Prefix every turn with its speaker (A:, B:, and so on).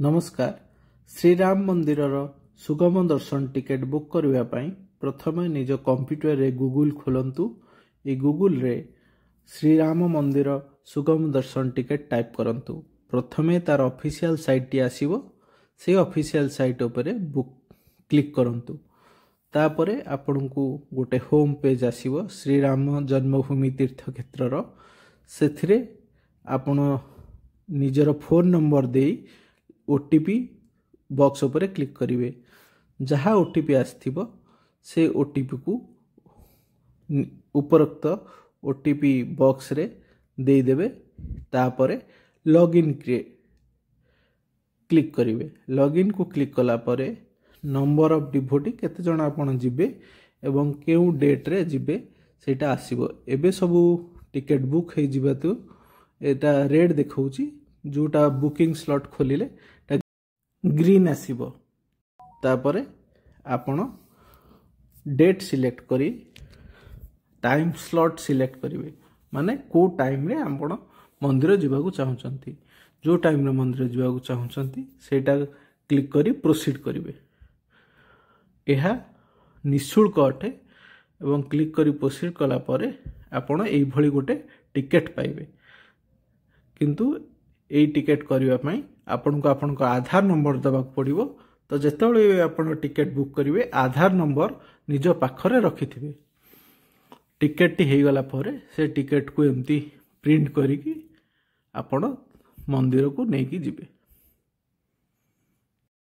A: नमस्कार। श्रीराम मंदिर सुगम दर्शन टिकेट बुक करने प्रथम निज कंप्यूटर रे गूगल खोलंतु। ए गूगल रे श्रीराम मंदिर सुगम दर्शन टिकेट टाइप करंतु। प्रथमे तार ऑफिशियल साइट टी आसीबो। से ऑफिशियल साइट उपरे बुक क्लिक करंतु। तापरे आपनकु गोटे होम पेज आसीबो श्रीराम जन्मभूमि तीर्थ क्षेत्र सेथिरे आपण निजर फोन नंबर दे ओटीपी बॉक्स उपरे क्लिक करिवे। जहाँ ओटीपी आस्थिबो से ओटीपी को उपरोक्त ओटीपी बॉक्स रे दे देबे। तापरे लॉगिन क्लिक करिवे। लॉगिन को क्लिक कला परे नंबर ऑफ डिवोटी केते जण आपण जिबे एवं केउ डेट रे जिबे सेटा आसीबो। एबे सबु टिकेट बुक हे जिबातु एटा रेड देखौची। जोटा बुकिंग स्लॉट खोलिले ग्रीन आसीबो। तापरे आपण डेट सिलेक्ट करी टाइम स्लॉट सिलेक्ट करिवे। माने को टाइम रे आपण मंदिर जिबाकू चाहुचंती। जो टाइम रे मंदिर जिबाकू चाहुचंती सेटा क्लिक करी प्रोसीड करिवे। एहा निशुल्क अटे एवं क्लिक करी प्रोसीड कला परे आपण एई भली गोटे टिकेट पाइबे। किंतु एई टिकेट करिवा पई आपनको आपनको आधार नंबर दबाक पड़िबो। तो जेतेबेले आपण टिकेट बुक करिवे आधार नंबर निज पाखरे रखिथिबे। टिकेट टी हेई गला परे से टिकेट को एमती प्रिंट करिकी आपण मंदिर को नेकी जिबे।